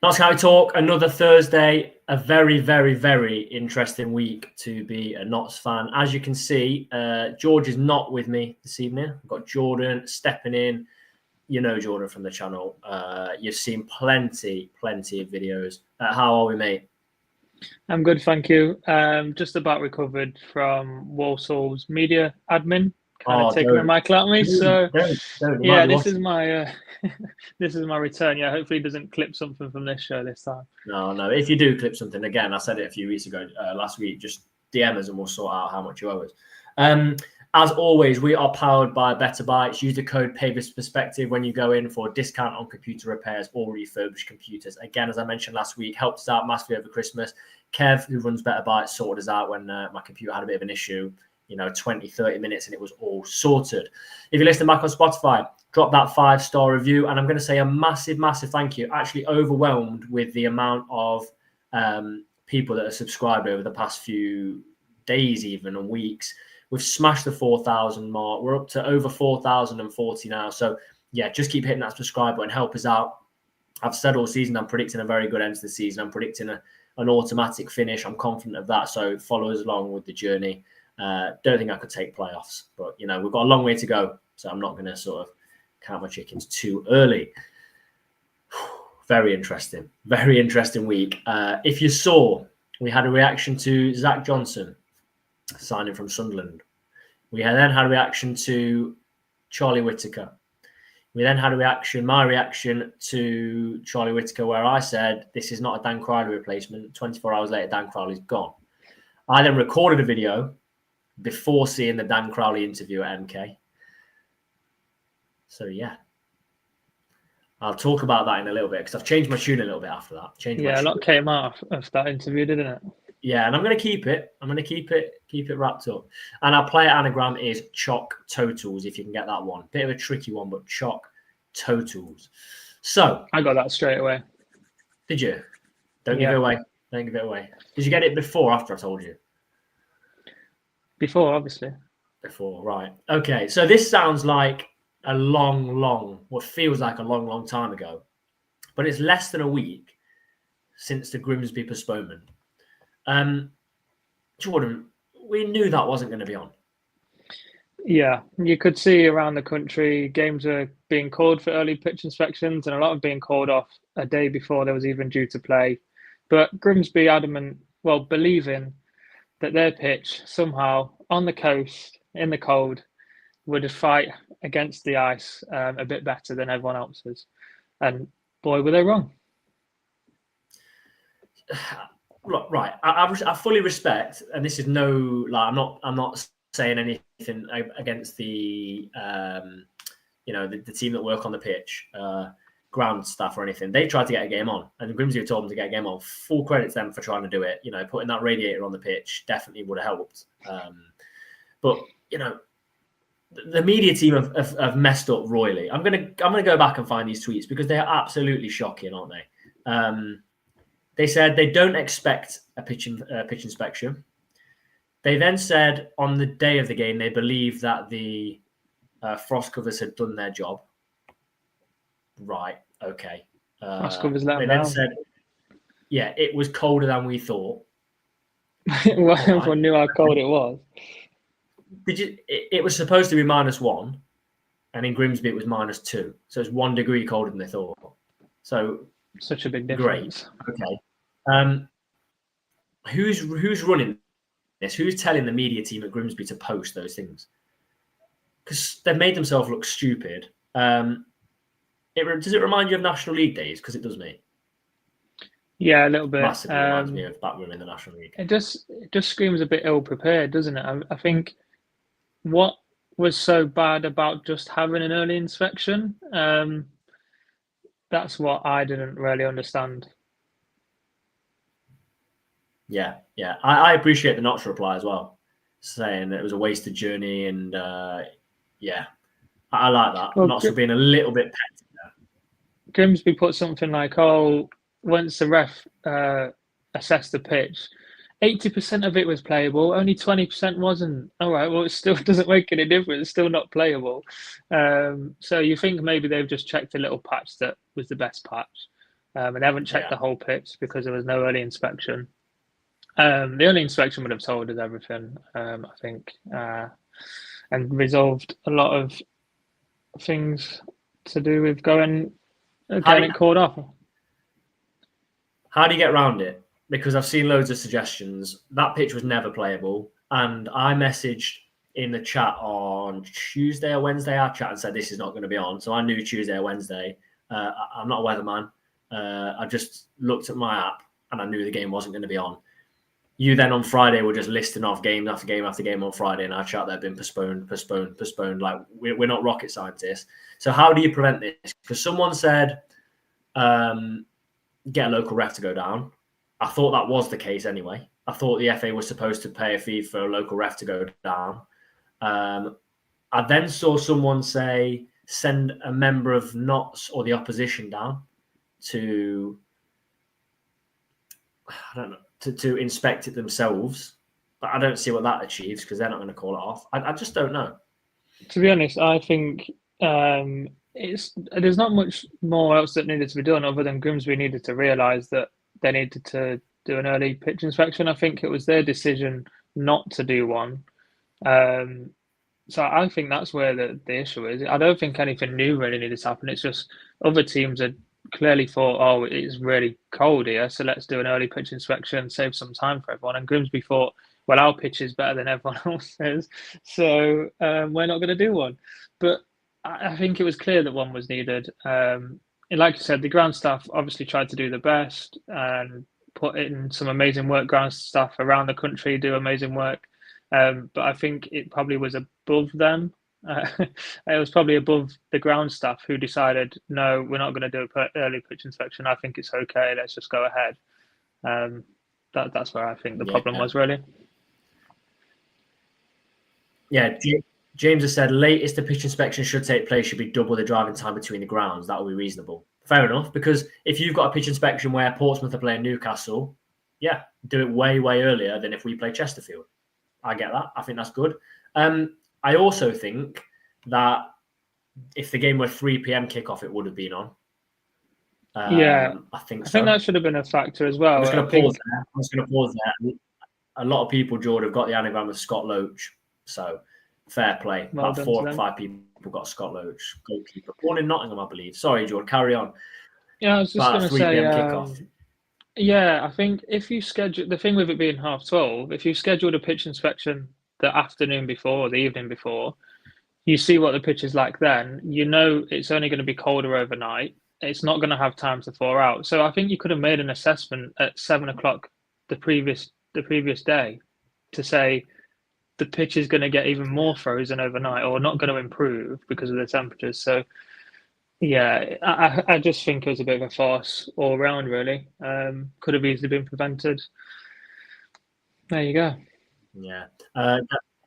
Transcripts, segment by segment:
That's how we talk. Another Thursday, a very, very, very interesting week to be a Notts fan. As you can see, George is not with me this evening. I've got Jordan stepping in. You know Jordan from the channel. You've seen plenty of videos. How are we, mate? I'm good, thank you. Just about recovered from Walsall's media admin, kind of taking my mic out me. So yeah, this is my this is my return. Yeah, hopefully it doesn't clip something from this show this time. No. If you do clip something, again, I said it a few weeks ago, last week, just DM us and we'll sort out how much you owe us. As always, we are powered by Better Bytes. Use the code Pavis Perspective when you go in for a discount on computer repairs or refurbished computers. Again, as I mentioned last week, helped us out massively over Christmas. Kev, who runs Better Bytes, sorted us out when my computer had a bit of an issue, 20, 30 minutes, and it was all sorted. If you're listening back on Spotify, drop that 5-star review. And I'm going to say a massive, massive thank you. Actually overwhelmed with the amount of people that are subscribed over the past few days, even, and weeks. We've smashed the 4,000 mark. We're up to over 4,040 now. So, yeah, just keep hitting that subscribe button. Help us out. I've said all season I'm predicting a very good end to the season. I'm predicting an automatic finish. I'm confident of that. So follow us along with the journey. Don't think I could take playoffs. But, we've got a long way to go. So I'm not going to sort of count my chickens too early. Very interesting. Very interesting week. If you saw, we had a reaction to Zach Johnson signing from Sunderland. We then had a reaction to Charlie Whittaker. We then had my reaction to Charlie Whittaker, where I said, this is not a Dan Crowley replacement. 24 hours later, Dan Crowley's gone. I then recorded a video before seeing the Dan Crowley interview at MK. So, yeah. I'll talk about that in a little bit because I've changed my tune a little bit after that. A lot came out of that interview, didn't it? Yeah, and I'm going to keep it. I'm going to keep it wrapped up. And our player anagram is Chalk Totals, if you can get that one. Bit of a tricky one, but Chalk Totals. So I got that straight away. Did you? Don't give it away. Don't give it away. Did you get it before or after I told you? Before, obviously. Before, right. Okay, so this sounds like a what feels like a long time ago. But it's less than a week since the Grimsby postponement. Jordan, we knew that wasn't going to be on. Yeah, you could see around the country games are being called for early pitch inspections and a lot of being called off a day before there was even due to play. But Grimsby adamant, believing that their pitch somehow on the coast in the cold would fight against the ice a bit better than everyone else's. And boy, were they wrong. Right, I fully respect, and this is I'm not saying anything against the the team that work on the pitch, ground staff or anything. They tried to get a game on, and Grimsby told them to get a game on. Full credit to them for trying to do it. Putting that radiator on the pitch definitely would have helped. But the media team have messed up royally. I'm gonna go back and find these tweets because they are absolutely shocking, aren't they? They said they don't expect a pitch inspection. They then said on the day of the game, they believe that the frost covers had done their job. Right. Okay. Frost covers let them down. They then said, yeah, it was colder than we thought. Everyone knew how cold it was. It was supposed to be -1, and in Grimsby it was -2. So it's 1 degree colder than they thought. So such a big difference. Great. Okay. Who's running this? Who's telling the media team at Grimsby to post those things? Because they've made themselves look stupid. Does it remind you of National League days? Because it does me. Yeah, a little bit. Massively reminds me of back when we were in the National League. It just screams a bit ill prepared, doesn't it? I think what was so bad about just having an early inspection? That's what I didn't really understand. Yeah. I appreciate the Notts reply as well, saying that it was a wasted journey, and yeah, I like that. Well, Notts being a little bit petty there. Grimsby put something like, once the ref assessed the pitch, 80% of it was playable, only 20% wasn't. All right, well, it still doesn't make any difference. It's still not playable. So you think maybe they've just checked a little patch that was the best patch. and they haven't checked the whole pitch because there was no early inspection. The early inspection would have told us everything, I think, and resolved a lot of things to do with getting it called off. How do you get around it? Because I've seen loads of suggestions. That pitch was never playable, and I messaged in the chat on Tuesday or Wednesday. Our chat and said this is not going to be on, so I knew Tuesday or Wednesday. I'm not a weatherman. I just looked at my app and I knew the game wasn't going to be on. You then on Friday were just listing off game after game after game on Friday in our chat that had been postponed. Like, we're not rocket scientists. So how do you prevent this? Because someone said get a local ref to go down. I thought that was the case anyway. I thought the FA was supposed to pay a fee for a local ref to go down. I then saw someone say send a member of Notts or the opposition down to, I don't know, to inspect it themselves. But I don't see what that achieves because they're not going to call it off. I just don't know. To be honest, I think there's not much more else that needed to be done other than Grimsby needed to realise that they needed to do an early pitch inspection. I think it was their decision not to do one. So I think that's where the issue is. I don't think anything new really needed to happen. It's just other teams had clearly thought, oh, it's really cold here, so let's do an early pitch inspection, save some time for everyone. And Grimsby thought, well, our pitch is better than everyone else's, so we're not going to do one. But I think it was clear that one was needed. And like you said, the ground staff obviously tried to do the best and put in some amazing work. Ground staff around the country do amazing work. But I think it probably was above them. It was probably above the ground staff who decided, no, we're not going to do an early pitch inspection. I think it's okay. Let's just go ahead. That's where I think the problem was, really. Yeah, James has said latest the pitch inspection should take place should be double the driving time between the grounds. That will be reasonable. Fair enough, because if you've got a pitch inspection where Portsmouth are playing Newcastle, yeah, do it way earlier than if we play Chesterfield. I get that. I think that's good. I also think that if the game were 3 p.m. kickoff, it would have been on. I think that should have been a factor as well. I'm just going to pause there. A lot of people, Jordan, have got the anagram of Scott Loach. So fair play. About 4 or 5 people got Scott Loach, goalkeeper. Born in Nottingham, I believe. Sorry, Jordan, carry on. Yeah, I was just going to say, 3 p.m. kickoff. Yeah, I think if you schedule, the thing with it being 12:30, if you scheduled a pitch inspection the afternoon before or the evening before, you see what the pitch is like then, you know it's only going to be colder overnight. It's not going to have time to thaw out. So I think you could have made an assessment at 7 o'clock the previous day to say the pitch is going to get even more frozen overnight or not going to improve because of the temperatures. So yeah, I just think it was a bit of a farce all around, really. Could have easily been prevented. There you go. Yeah.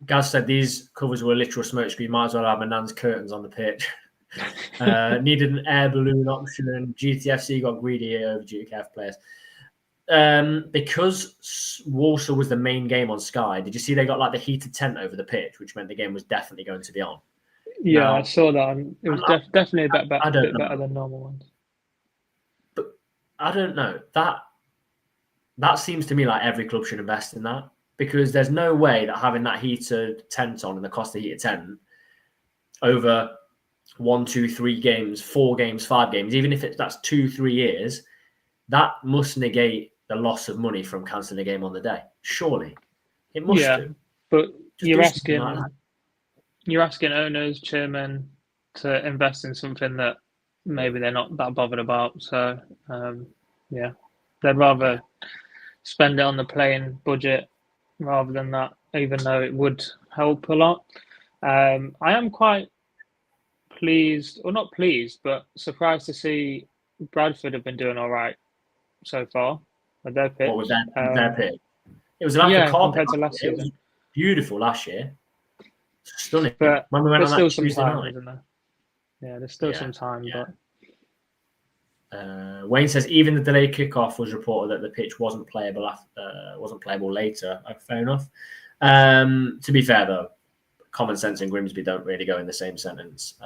Gaz said these covers were a literal smokescreen. Might as well have Manan's curtains on the pitch. Needed an air balloon option, and GTFC got greedy over GTF players. Because Walsall was the main game on Sky, did you see they got like the heated tent over the pitch, which meant the game was definitely going to be on? Yeah, now, I saw that. It was definitely a bit better than normal ones. But I don't know. That seems to me like every club should invest in that, because there's no way that having that heated tent on and the cost of the heated tent over 1, 2, 3 games, 4 games, 5 games, even if that's 2-3 years, that must negate the loss of money from cancelling a game on the day. Surely, it must. Yeah, do. But you're asking owners, chairmen to invest in something that maybe they're not that bothered about. So, yeah, they'd rather spend it on the playing budget rather than that, even though it would help a lot. I am quite pleased, or not pleased, but surprised to see Bradford have been doing all right so far with their pitch. What was their pitch? It was like a carpet compared to last season. It was beautiful last year. Stunning. But when we went there's on still that some time, night. isn't there? Yeah, there's still some time. Yeah. But Wayne says even the delayed kickoff was reported that the pitch wasn't playable later. Fair enough. To be fair though, common sense and Grimsby don't really go in the same sentence.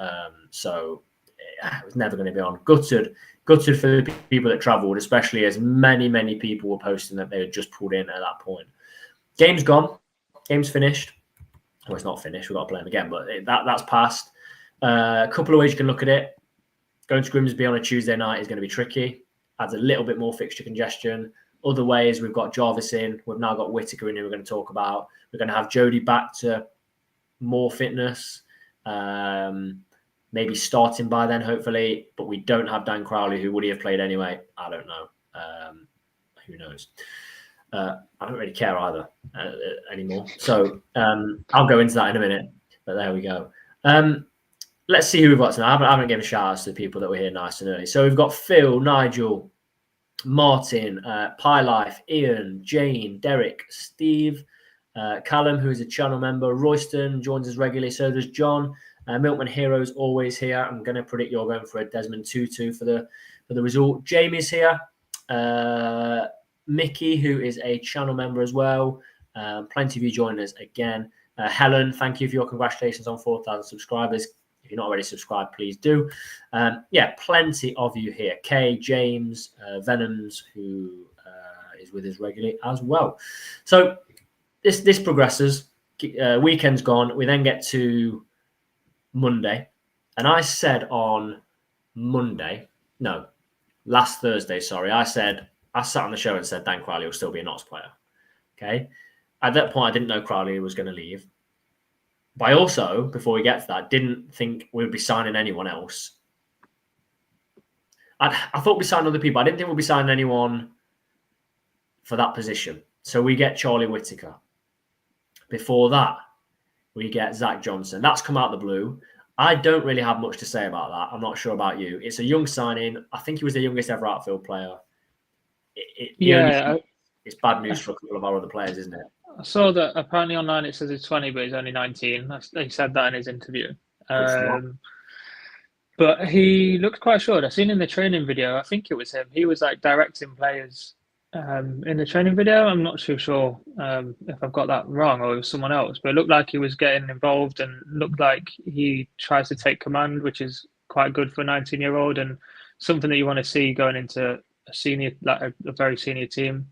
So it was never going to be on. Gutted gutted for the people that travelled, especially as many people were posting that they had just pulled in at that point. Game's gone. Game's finished. Well, it's not finished. We've got to play them again, but that's passed. A couple of ways you can look at it. Going to Grimsby on a Tuesday night is going to be tricky. Adds a little bit more fixture congestion. Other ways, we've got Jarvis in. We've now got Whittaker in, who we're going to talk about. We're going to have Jody back to more fitness. Maybe starting by then, hopefully. But we don't have Dan Crowley, who would he have played anyway? I don't know. Who knows? I don't really care either anymore. So I'll go into that in a minute. But there we go. Let's see who we've got tonight. I haven't given shout-outs to the people that were here nice and early. So we've got Phil, Nigel, Martin, Pie Life, Ian, Jane, Derek, Steve, Callum, who is a channel member, Royston joins us regularly. So does John. Milkman Heroes always here. I'm going to predict you're going for a Desmond Tutu for the result. Jamie's here. Mickey, who is a channel member as well. Plenty of you joining us again. Helen, thank you for your congratulations on 4,000 subscribers. If you're not already subscribed, please do. Plenty of you here. Kay, James, Venoms, who is with us regularly as well. So this progresses. Weekend's gone. We then get to Monday. And I said on last Thursday, I sat on the show and said Dan Crowley will still be a Notts player. Okay. At that point, I didn't know Crowley was going to leave. But I also, before we get to that, didn't think we would be signing anyone else. I thought we'd sign other people. I didn't think we'd be signing anyone for that position. So we get Charlie Whittaker. Before that, we get Zach Johnson. That's come out of the blue. I don't really have much to say about that. I'm not sure about you. It's a young signing. I think he was the youngest ever outfield player. It's bad news for a couple of our other players, isn't it? I saw that apparently online it says he's 20, but he's only 19. He said that in his interview. But he looked quite short. I seen in the training video, I think it was him. He was like directing players in the training video. I'm not too sure if I've got that wrong or it was someone else, but it looked like he was getting involved and looked like he tries to take command, which is quite good for a 19-year-old and something that you want to see going into a senior, like a very senior team.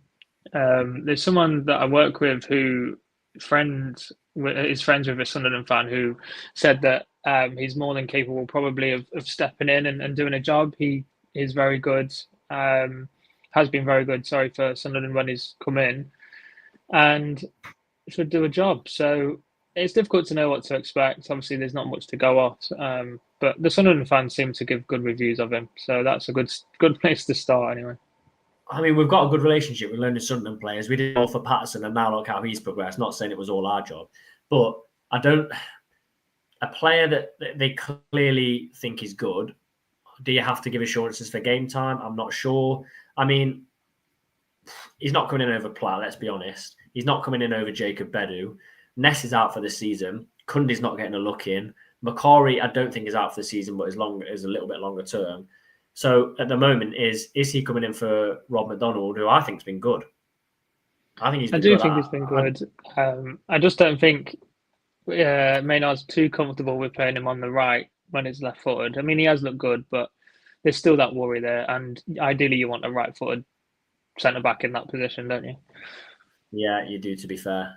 There's someone that I work with who is friends with a Sunderland fan who said that he's more than capable probably of stepping in and doing a job. He is very good, has been very good, for Sunderland when he's come in and should do a job. So it's difficult to know what to expect. Obviously, there's not much to go off, but the Sunderland fans seem to give good reviews of him. So that's a good place to start anyway. I mean, we've got a good relationship with London Sunderland players. We did all for Patterson, and now look how he's progressed. Not saying it was all our job, but a player that they clearly think is good, do you have to give assurances for game time? I'm not sure. I mean, he's not coming in over Platt, let's be honest. He's not coming in over Jacob Bedu. Ness is out for the season. Cundy's not getting a look in. Macari, I don't think is out for the season, but is a little bit longer term. So at the moment, is he coming in for Rob McDonald, who I think has been good? I think he's been good. I do think he's been good. I just don't think Maynard's too comfortable with playing him on the right when it's left-footed. I mean, he has looked good, but there's still that worry there. And ideally, you want a right-footed centre-back in that position, don't you? Yeah, you do, to be fair.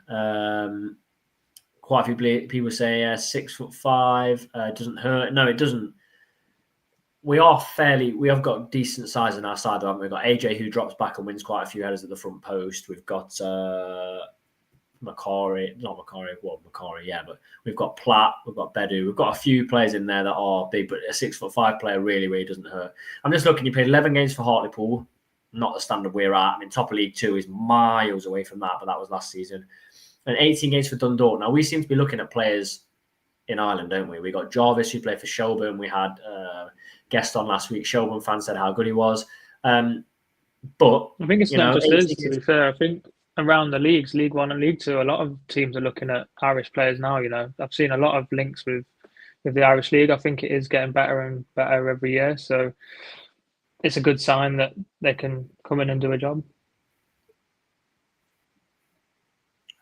Quite a few people say 6'5", doesn't hurt. No, it doesn't. We have got decent size on our side, haven't we? We've got AJ who drops back and wins quite a few headers at the front post. We've got Macari, but we've got Platt, we've got Bedu. We've got a few players in there that are big, but a 6'5" player really doesn't hurt. I'm just looking, he played 11 games for Hartlepool, not the standard we're at. I mean, top of League 2 is miles away from that, but that was last season. And 18 games for Dundalk. Now, we seem to be looking at players in Ireland, don't we? We got Jarvis, who played for Shelburne. We had guest on last week. Shelburne fans said how good he was. But I think it's not just us, to be fair. I think around the leagues, League 1 and League 2, a lot of teams are looking at Irish players now. I've seen a lot of links with the Irish League. I think it is getting better and better every year. So it's a good sign that they can come in and do a job.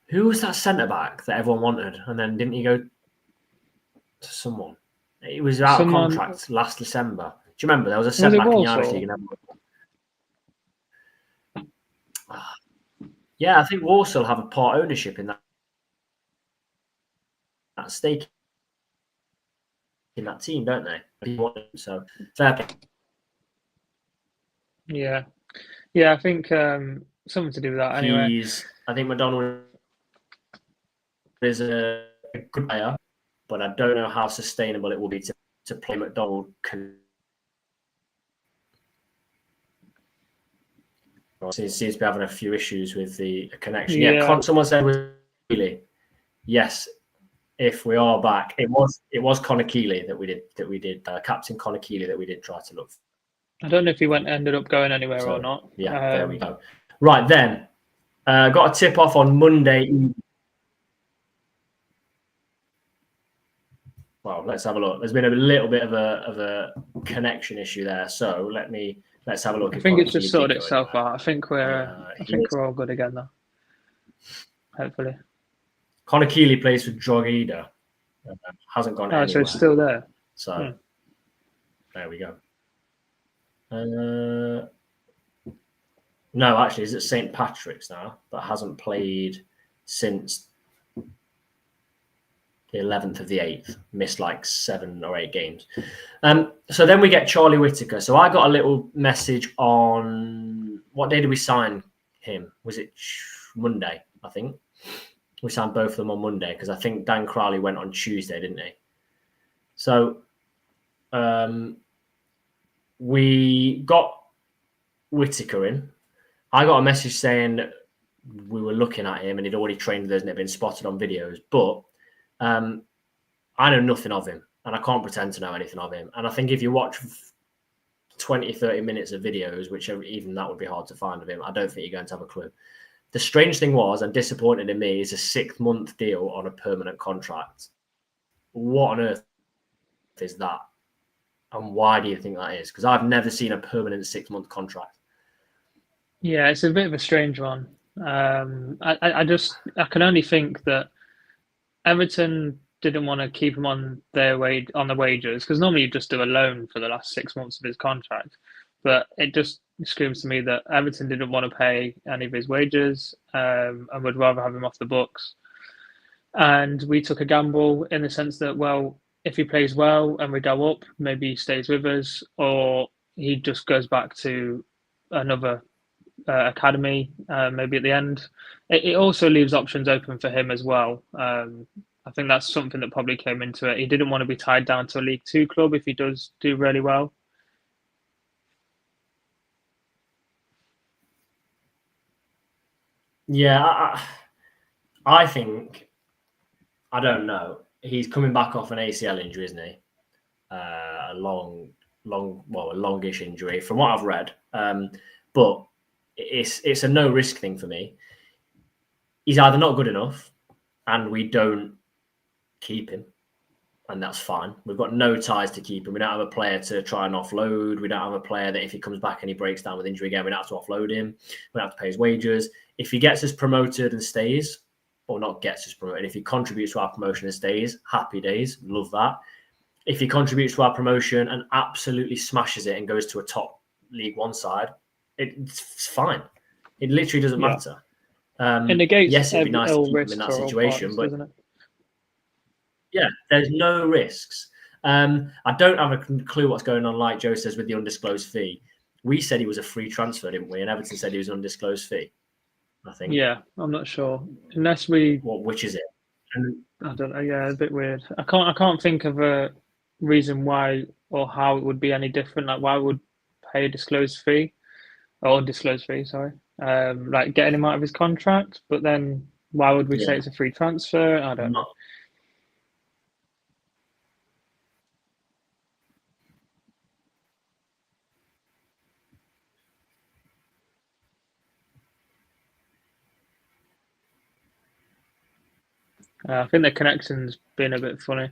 Who was that centre-back that everyone wanted? And then didn't he go to someone? He was out of contract last December. Do you remember there was a setback in the Irish League? Yeah, I think Walsall have a part ownership in that stake in that team, don't they? So fair play. Yeah, I think something to do with that. Anyway, I think McDonald is a good player, but I don't know how sustainable it will be to play McDonald. Seems to be having a few issues with the connection. Yeah, someone said really. Yes, if we are back, it was Connor Keeley that we did Captain Connor Keeley that we did try to look for. I don't know if he ended up going anywhere or not. Yeah, there we go. Right then, got a tip off on Monday evening. Well, let's have a look. There's been a little bit of a connection issue there, so let's have a look. I think it's just sorted itself out. I think we're all good again though. Hopefully. Connor Keeley plays for Drogheda. Hasn't gone anywhere. So it's still there. So there we go. No, actually, is it St. Patrick's now? But hasn't played since the 11th of the 8th. Missed like 7 or 8 games. So then we get Charlie Whittaker. So I got a little message on what day did we sign him? Was it Monday? I think we signed both of them on Monday because I think Dan Crowley went on Tuesday, didn't he? So we got Whittaker in. I got a message saying we were looking at him and he'd already trained with us and had been spotted on videos, but I know nothing of him and I can't pretend to know anything of him. And I think if you watch 20, 30 minutes of videos, which even that would be hard to find of him, I don't think you're going to have a clue. The strange thing was, and disappointed in me, is a 6-month deal on a permanent contract. What on earth is that? And why do you think that is? Because I've never seen a permanent 6-month contract. Yeah, it's a bit of a strange one. I can only think that Everton didn't want to keep him on the wages because normally you just do a loan for the last 6 months of his contract. But it just screams to me that Everton didn't want to pay any of his wages and would rather have him off the books. And we took a gamble in the sense that, well, if he plays well and we go up, maybe he stays with us, or he just goes back to another academy, maybe at the end. It also leaves options open for him as well. I think that's something that probably came into it. He didn't want to be tied down to a League Two club if he does do really well. Yeah, I think, I don't know. He's coming back off an ACL injury, isn't he? A longish injury from what I've read. But it's a no risk thing for me. He's either not good enough and we don't keep him, and that's fine. We've got no ties to keep him. We don't have a player to try and offload. We don't have a player that if he comes back and he breaks down with injury again, we don't have to offload him. We don't have to pay his wages. If he gets us promoted and stays, or not gets us promoted, if he contributes to our promotion and stays, happy days, love that. If he contributes to our promotion and absolutely smashes it and goes to a top League One side, it's fine. It literally doesn't matter. Yes, it'd be nice to keep him in that situation, but yeah, there's no risks. I don't have a clue what's going on, like Joe says, with the undisclosed fee. We said he was a free transfer, didn't we? And Everton said he was an undisclosed fee, I think. Yeah, I'm not sure. Unless we... which is it? I don't know. Yeah, a bit weird. I can't think of a reason why or how it would be any different. Like, why would pay a disclosed fee or undisclosed fee? Sorry, like getting him out of his contract. But then, why would we say it's a free transfer? I don't know. I think the connection's been a bit funny.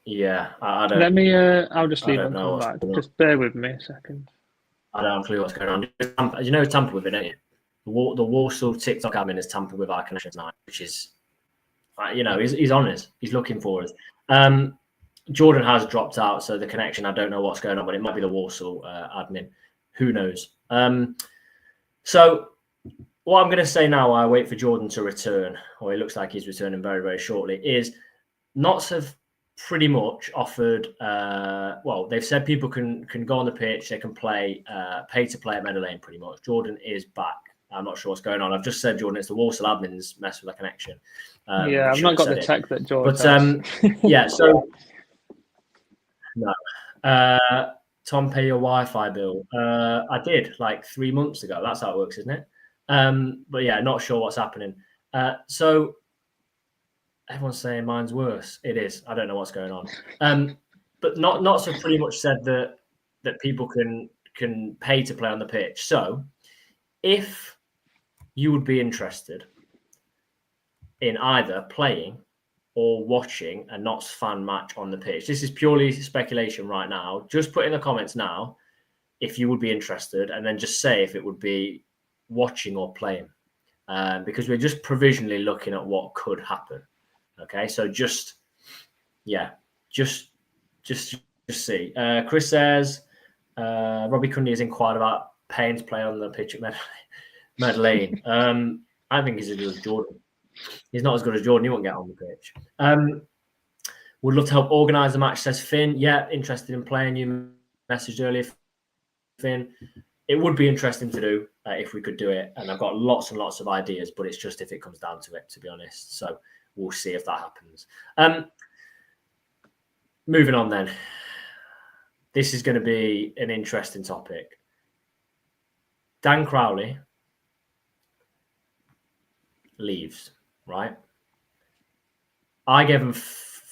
Yeah, I don't. Let me. I'll just leave and come back. Just bear with me a second. I don't have a clue what's going on. You know, tamper with it, don't you? The Walsall TikTok admin has tampered with our connection tonight, which is, he's on us. He's looking for us. Jordan has dropped out, so the connection, I don't know what's going on, but it might be the Walsall admin. Who knows? So what I'm going to say now, while I wait for Jordan to return, or it looks like he's returning very, very shortly, is Notts have pretty much offered, they've said people can go on the pitch, they can play, pay to play at Meadow Lane pretty much. Jordan is back. I'm not sure what's going on. I've just said, Jordan, it's the Walsall admins mess with the connection. I've not got the tech that Jordan has. Yeah, so no. Tom, pay your Wi-Fi bill. I did like 3 months ago. That's how it works, isn't it? But yeah, not sure what's happening. So everyone's saying mine's worse. It is. I don't know what's going on. But Notts have pretty much said that people can pay to play on the pitch. So if you would be interested in either playing or watching a Notts fan match on the pitch, this is purely speculation right now. Just put in the comments now if you would be interested, and then just say if it would be watching or playing, because we're just provisionally looking at what could happen. Okay, so just see. Chris says Robbie Cundy has inquired about paying to play on the pitch at Meadow Lane. I think he's as good as Jordan. He's not as good as Jordan. He won't get on the pitch. Would love to help organise the match, says Finn. Yeah, interested in playing. You messaged earlier, Finn. It would be interesting to do if we could do it. And I've got lots and lots of ideas, but it's just if it comes down to it, to be honest. So we'll see if that happens. Moving on then. This is going to be an interesting topic. Dan Crowley leaves, right? I gave him,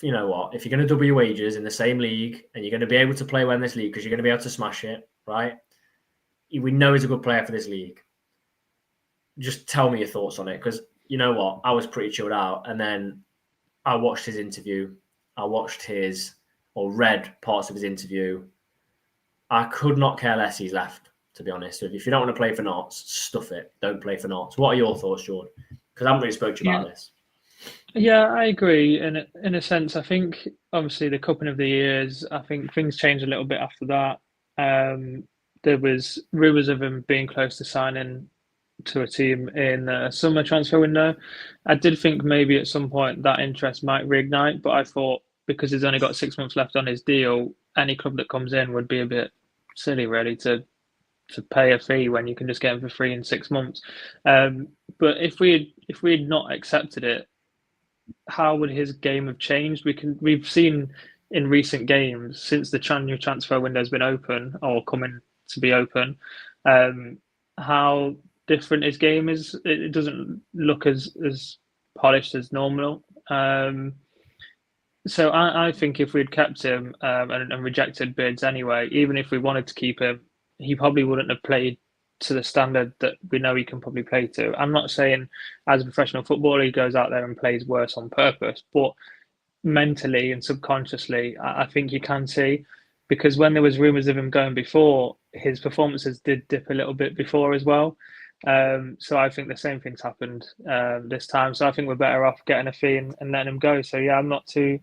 you know what, if you're going to double your wages in the same league and you're going to be able to play well in this league because you're going to be able to smash it, right? We know he's a good player for this league. Just tell me your thoughts on it, because you know what, I was pretty chilled out, and then I watched his interview. I watched or read parts of his interview. I could not care less he's left, to be honest. If you don't want to play for Notts, stuff it. Don't play for Notts. What are your thoughts, George? Because I haven't really spoken to you about this. Yeah, I agree. In a sense, I think obviously the cupping of the years, I think things changed a little bit after that. There was rumours of him being close to signing to a team in the summer transfer window. I did think maybe at some point that interest might reignite, but I thought because he's only got 6 months left on his deal, any club that comes in would be a bit silly, really, to pay a fee when you can just get him for free in 6 months. But if we had not accepted it, how would his game have changed? We've seen in recent games since the new transfer window has been open or coming to be open, how different his game is. It doesn't look as polished as normal. So I think if we'd kept him and rejected bids anyway, even if we wanted to keep him, he probably wouldn't have played to the standard that we know he can probably play to. I'm not saying as a professional footballer he goes out there and plays worse on purpose, but mentally and subconsciously, I think you can see, because when there was rumours of him going before, his performances did dip a little bit before as well. So I think the same thing's happened this time. So I think we're better off getting a fee and letting him go. So yeah, I'm not going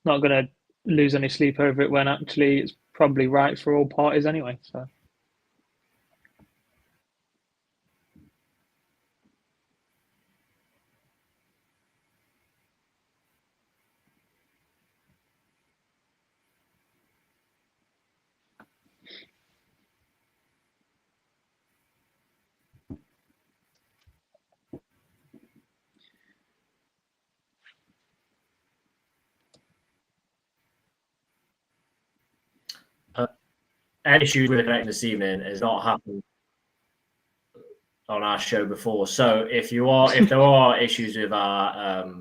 to lose any sleep over it when actually it's probably right for all parties anyway. So. Any issues with the connection this evening has not happened on our show before. So if there are issues with our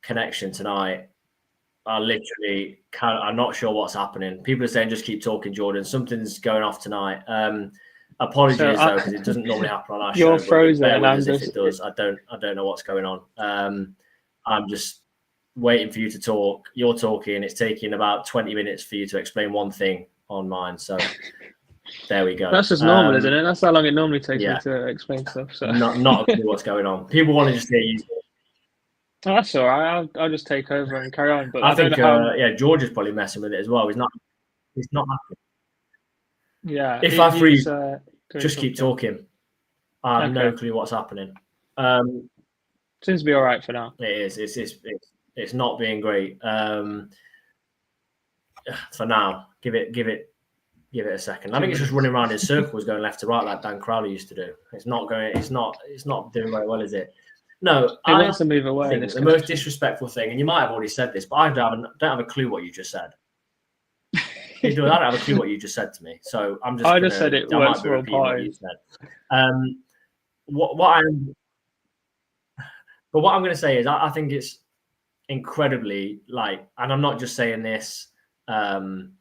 connection tonight, I'm not sure what's happening. People are saying just keep talking, Jordan. Something's going off tonight. Apologies though, because it doesn't normally happen on our show. You're frozen. If it does, I don't know what's going on. I'm just waiting for you to talk. You're talking. It's taking about 20 minutes for you to explain one thing on mine. So there we go. That's just normal, isn't it? That's how long it normally takes me to explain stuff. So not a clue what's going on. People want to just hear you. Oh, that's all right. I'll just take over and carry on. But I I don't think, know how. yeah, George is probably messing with it as well. He's not happy. Yeah, If I he's freeze, doing just keep something. talking. I have no Okay, clue what's happening. Um, seems to be all right for now. it is. It's not being great. For now, give it a second. I Two think it's just running minutes. around in circles, going left to right like Dan Crowley used to do. It's not going. It's not doing very well, is it? No, He I wants to move away. think This the most connection. disrespectful thing, and you might have already said this, but I don't have a clue what you just said. It does. I don't have a clue what you just said to me, so I'm just I just said gonna. it I works might be for all repeating what you parties. said. Um, what I'm, but what I'm going to say is, I think it's incredibly like, and I'm not just saying this. I'm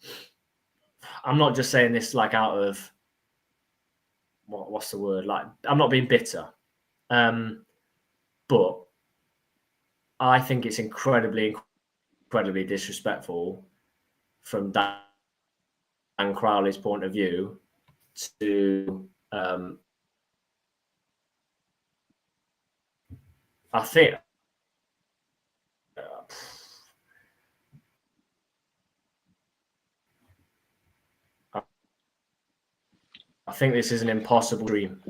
not just saying this like out of what's the word? Like, I'm not being bitter, but I think it's incredibly disrespectful from Dan Crowley's point of view to. I think. I think this is an impossible dream.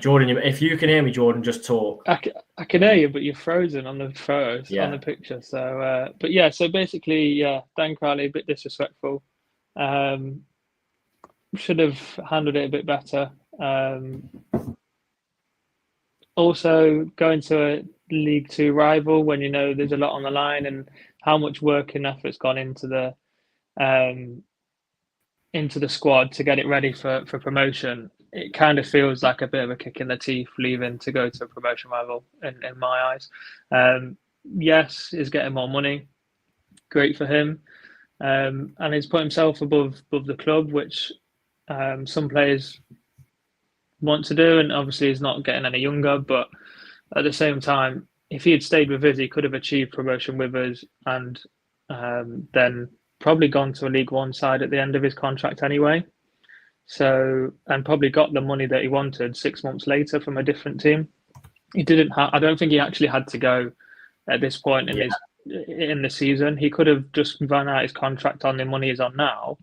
Jordan, if you can hear me, Jordan, just talk. I can hear you, but you're frozen on the photos on the Yeah. picture. So, but yeah. So basically, yeah, Dan Crowley a bit disrespectful. Um, should have handled it a bit better. Also, going to a League Two rival when you know there's a lot on the line and how much work and effort's gone um, into the squad to get it ready for promotion. It kind of feels like a bit of a kick in the teeth leaving to go to a promotion rival in my eyes. Yes, he's getting more money. Great for him. And he's put himself above the club, which some players want to do. And obviously, he's not getting any younger. But at the same time, if he had stayed with us, he could have achieved promotion with us and then probably gone to a League One side at the end of his contract anyway. So, and probably got the money that he wanted 6 months later from a different team. He didn't have, I don't think he actually had to go at this point Yeah. in the season. He could have just run out his contract on the money he's on now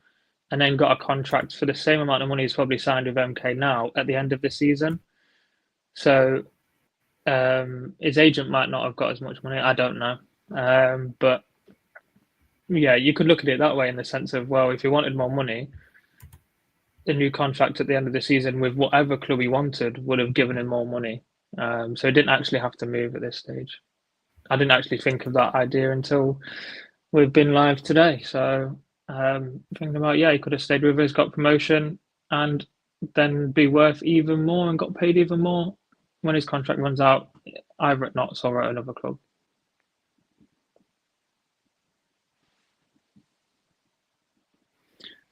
and then got a contract for the same amount of money he's probably signed with MK now at the end of the season. So his agent might not have got as much money. I don't know. But yeah, you could look at it that way in the sense of, well, if he wanted more money, the new contract at the end of the season with whatever club he wanted would have given him more money. So he didn't actually have to move at this stage. I didn't actually think of that idea until we've been live today. So thinking about, yeah, he could have stayed with us, got promotion, and then be worth even more and got paid even more when his contract runs out, either at Notts or at another club.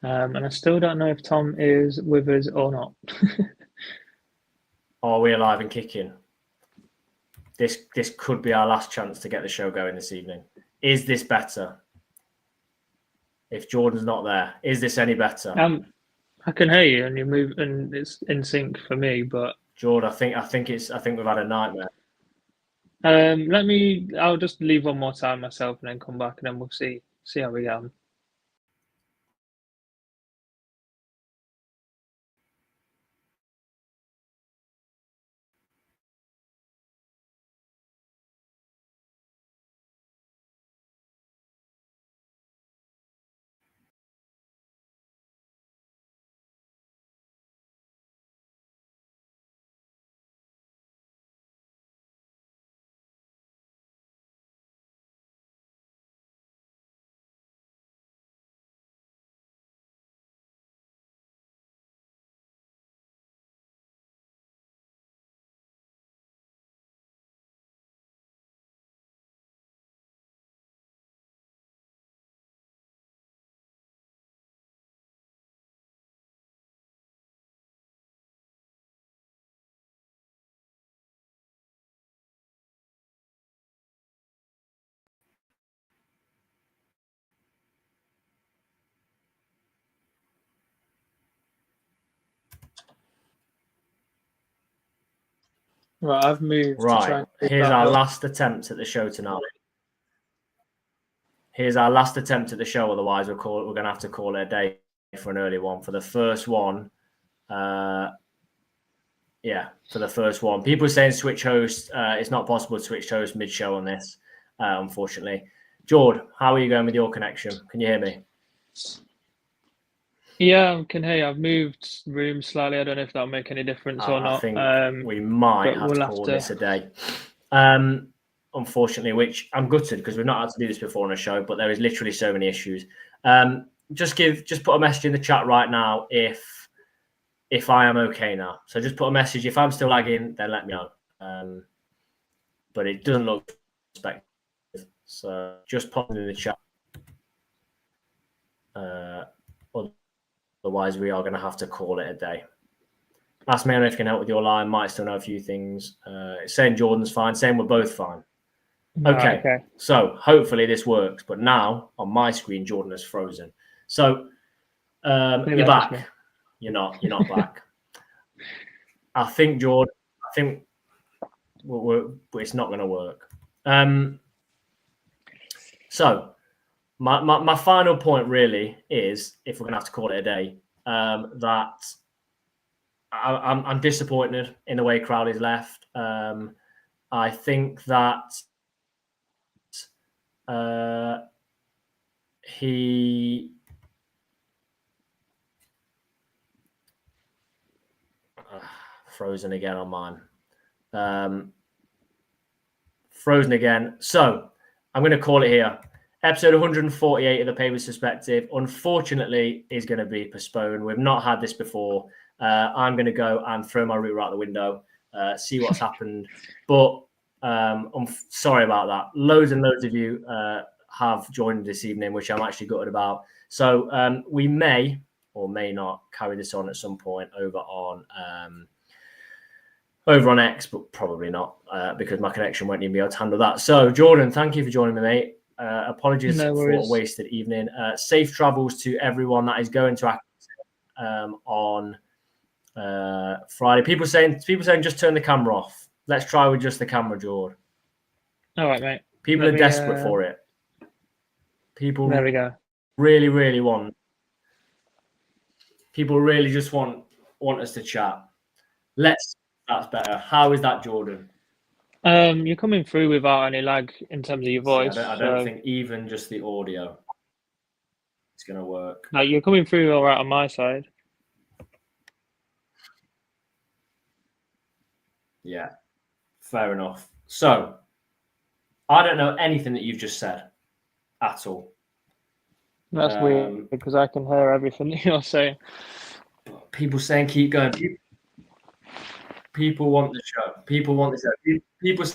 And I still don't know if Tom is with us or not. Are we alive and kicking? This could be our last chance to get the show going this evening. Is this better? If Jordan's not there, is this any better? I can hear you and you move and it's in sync for me, but Jordan, I think we've had a nightmare. I'll just leave one more time myself and then come back and then we'll see how we get on. Right, I've moved to try Right, and keep here's that our up. last attempt at the show tonight. Here's our last attempt at the show. Otherwise, we're going to have to call it a day for an early one. For the first one, for the first one. People are saying switch host. It's not possible to switch host mid-show on this, unfortunately. Jord, how are you going with your connection? Can you hear me? Yeah, I can hear you. I've moved rooms slightly. I don't know if that'll make any difference or not. I think we might have to call this a day. Unfortunately, which I'm gutted because we've not had to do this before on a show, but there is literally so many issues. Just put a message in the chat right now if I am okay now. So just put a message. If I'm still lagging, then let me know. But it doesn't look expected. So just pop it in the chat. Otherwise, we are going to have to call it a day. Ask me if you can help with your line. Might still know a few things. Saying Jordan's fine. Saying we're both fine. Okay. So hopefully this works. But now on my screen, Jordan is frozen. So you're back. You're not back. I think Jordan. I think it's not going to work. So my final point really is, if we're going to have to call it a day, that I'm disappointed in the way Crowley's left. I think that he frozen again on mine. Frozen again. So I'm going to call it here. Episode 148 of the Pavis Perspective, unfortunately, is going to be postponed. We've not had this before. I'm going to go and throw my router out the window, see what's happened. But I'm sorry about that. Loads and loads of you have joined this evening, which I'm actually gutted about. So we may or may not carry this on at some point over on X, but probably not because my connection won't even be able to handle that. So Jordan, thank you for joining me, mate. Apologies for a wasted evening. Safe travels to everyone that is going to Accrington on Friday. People saying just turn the camera off. Let's try with just the camera, Jordan. All right, mate. People are desperate for it. People there we go. Really, really want. People really just want us to chat. That's better. How is that, Jordan? You're coming through without any lag in terms of your voice. I don't think even just the audio is going to work. No, you're coming through all right on my side. Yeah, fair enough. So, I don't know anything that you've just said at all. That's weird because I can hear everything that you're saying. People saying keep going. People want the show. People want the show. People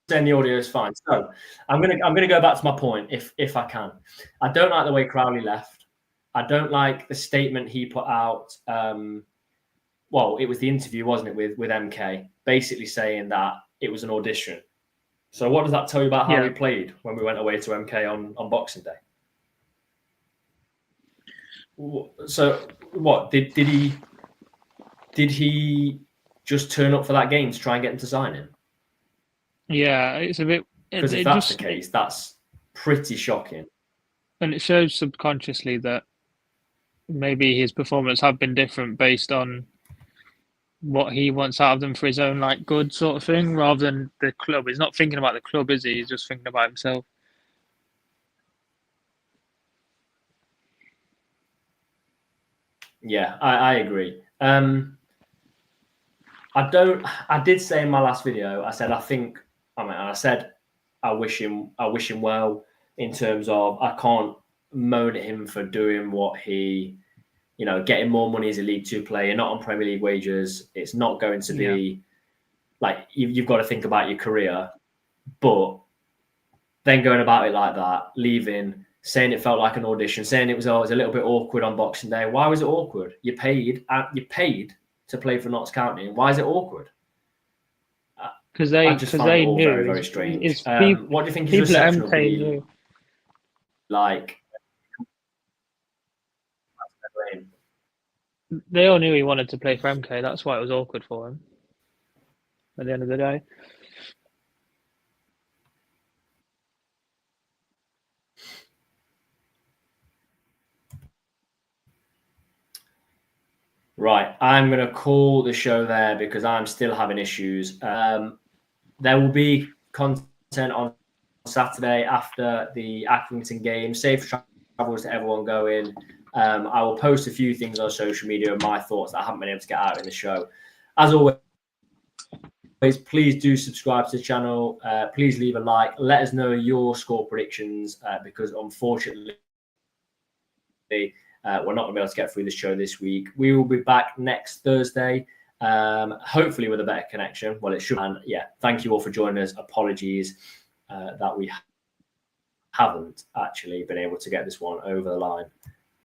saying the audio is fine. So I'm gonna go back to my point if I can. I don't like the way Crowley left. I don't like the statement he put out. Well, it was the interview, wasn't it, with MK, basically saying that it was an audition. So what does that tell you about how we played when we went away to MK on Boxing Day? So what did he just turn up for that game to try and get him to sign him? Yeah, it's a bit. Because if that's the case, that's pretty shocking. And it shows subconsciously that maybe his performance have been different based on what he wants out of them for his own good sort of thing, rather than the club. He's not thinking about the club, is he? He's just thinking about himself. Yeah, I agree. I did say in my last video, I said I wish him well in terms of I can't moan at him for doing what he, getting more money as a League Two player, not on Premier League wages. It's not going to be you've got to think about your career, but then going about it like that, leaving, saying it felt like an audition, saying it was a little bit awkward on Boxing Day. Why was it awkward? You paid to play for Notts County. Why is it awkward? Because they knew. Very, very strange. What do you think his reception will be like? They all knew he wanted to play for MK. That's why it was awkward for him. at the end of the day. Right, I'm going to call the show there because I'm still having issues. There will be content on Saturday after the Accrington game. Safe travels to everyone going. I will post a few things on social media of my thoughts that I haven't been able to get out in the show. As always, please do subscribe to the channel. Please leave a like. Let us know your score predictions because unfortunately, we're not going to be able to get through the show this week. We will be back next Thursday, hopefully with a better connection. Well, it should. And yeah, thank you all for joining us. Apologies that we haven't actually been able to get this one over the line.